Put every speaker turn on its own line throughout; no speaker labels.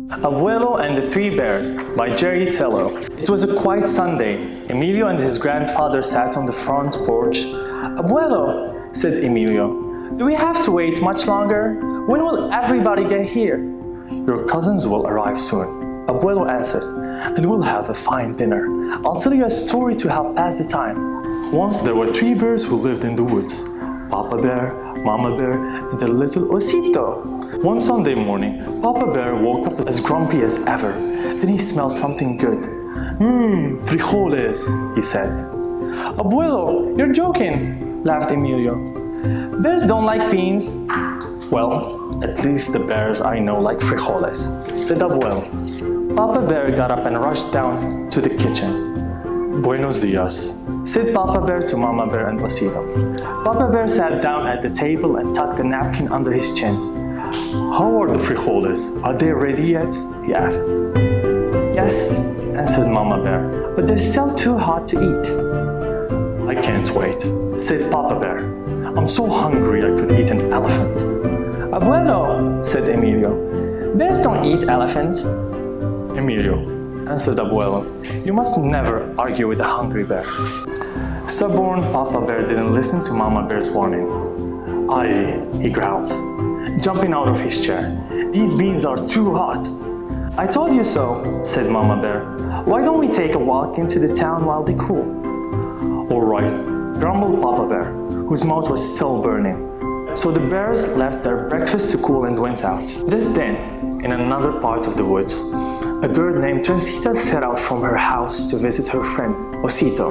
Abuelo and the Three Bears by Jerry Tello. It was a quiet Sunday. Emilio and his grandfather sat on the front porch. Abuelo, said Emilio, do we have to wait much longer? When will everybody get here? Your cousins will arrive soon, Abuelo answered, and we'll have a fine dinner. I'll tell you a story to help pass the time. Once there were three bears who lived in the woods. Papa Bear, Mama Bear, and the little Osito. One Sunday morning, Papa Bear woke up as grumpy as ever. Then he smelled something good. Frijoles, he said. Abuelo, you're joking, laughed Emilio. Bears don't like beans. Well, at least the bears I know like frijoles, said Abuelo. Papa Bear got up and rushed down to the kitchen. Buenos dias, said Papa Bear to Mama Bear and Osito. Papa Bear sat down at the table and tucked a napkin under his chin. How are the frijoles? Are they ready yet? He asked. Yes, answered Mama Bear, but they're still too hot to eat. I can't wait, said Papa Bear. I'm so hungry I could eat an elephant. Abuelo, said Emilio, bears don't eat elephants. Emilio, answered Abuelo, you must never argue with a hungry bear. Stubborn Papa Bear didn't listen to Mama Bear's warning. Aye, he growled, jumping out of his chair. These beans are too hot. I told you so, said Mama Bear. Why don't we take a walk into the town while they cool? All right, grumbled Papa Bear, whose mouth was still burning. So the bears left their breakfast to cool and went out. Just then, in another part of the woods, a girl named Transita set out from her house to visit her friend, Osito.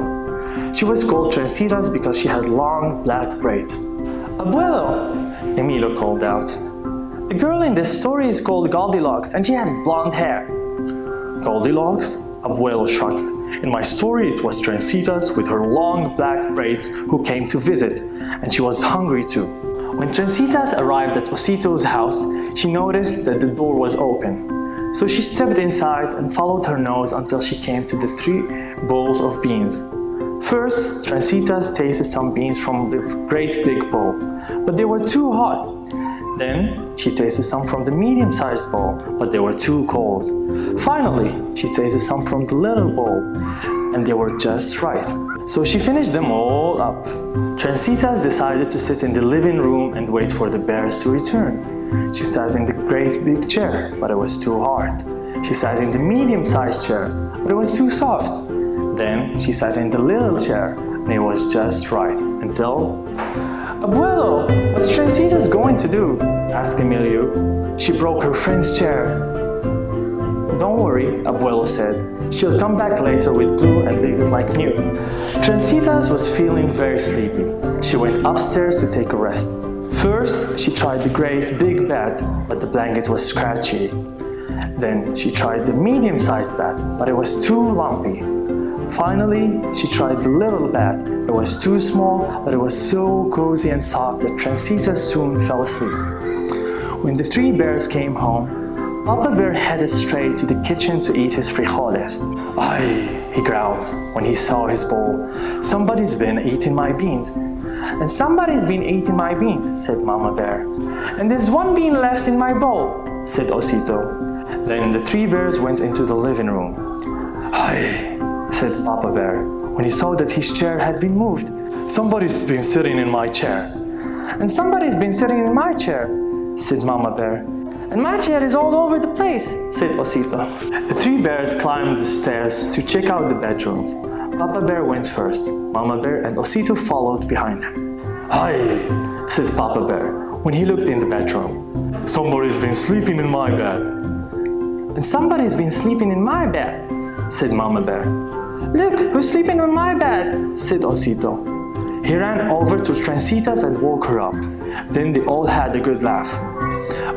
She was called Transita because she had long black braids. Abuelo, Emilio called out. The girl in this story is called Goldilocks and she has blonde hair. Goldilocks? Abuelo shrugged. In my story it was Transita with her long black braids who came to visit, and she was hungry too. When Transita arrived at Osito's house, she noticed that the door was open. So she stepped inside and followed her nose until she came to the 3 bowls of beans. First, Transita tasted some beans from the great big bowl, but they were too hot. Then, she tasted some from the medium-sized bowl, but they were too cold. Finally, she tasted some from the little bowl, and they were just right. So she finished them all up. Transita decided to sit in the living room and wait for the bears to return. She sat in the great big chair, but it was too hard. She sat in the medium-sized chair, but it was too soft. Then she sat in the little chair, and it was just right, until... Abuelo, what's Transita going to do? Asked Emilio. She broke her friend's chair. Don't worry, Abuelo said. She'll come back later with glue and leave it like new. Transita was feeling very sleepy. She went upstairs to take a rest. First, she tried the great big bed, but the blanket was scratchy. Then she tried the medium-sized bed, but it was too lumpy. Finally, she tried the little bed. It was too small, but it was so cozy and soft that Transita soon fell asleep. When the 3 bears came home, Papa Bear headed straight to the kitchen to eat his frijoles. Aye, he growled when he saw his bowl. Somebody's been eating my beans. And somebody's been eating my beans, said Mama Bear. And there's 1 bean left in my bowl, said Osito. Then the 3 bears went into the living room. Aye, said Papa Bear when he saw that his chair had been moved. Somebody's been sitting in my chair. And somebody's been sitting in my chair, said Mama Bear. And my chair is all over the place, said Osito. The 3 bears climbed the stairs to check out the bedrooms. Papa Bear went first. Mama Bear and Osito followed behind him. Hi, said Papa Bear when he looked in the bedroom. Somebody's been sleeping in my bed. And somebody's been sleeping in my bed, said Mama Bear. Look, who's sleeping in my bed, said Osito. He ran over to Transita and woke her up. Then they all had a good laugh.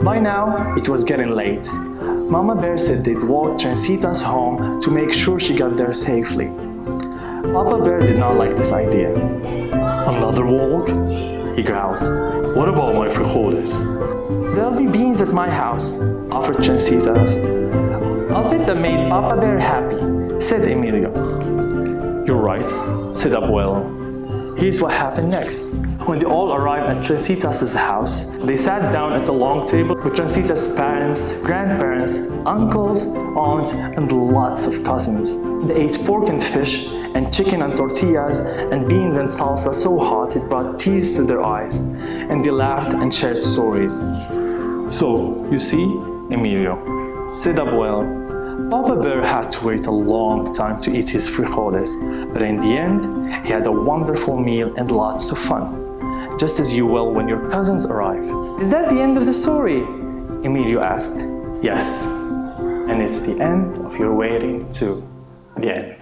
By now, it was getting late. Mama Bear said they'd walk Transita home to make sure she got there safely. Papa Bear did not like this idea. Another walk? He growled. What about my frijoles? There'll be beans at my house, offered Transita. I'll bet that made Papa Bear happy, said Emilio. You're right, said Abuelo. Here's what happened next. When they all arrived at Transita's house, they sat down at a long table with Transita's parents, grandparents, uncles, aunts, and lots of cousins. They ate pork and fish, and chicken and tortillas, and beans and salsa so hot it brought tears to their eyes, and they laughed and shared stories. So, you see, Emilio, said Abuelo, Papa Bear had to wait a long time to eat his frijoles, but in the end, he had a wonderful meal and lots of fun, just as you will when your cousins arrive. Is that the end of the story? Emilio asked. Yes, and it's the end of your waiting to the end.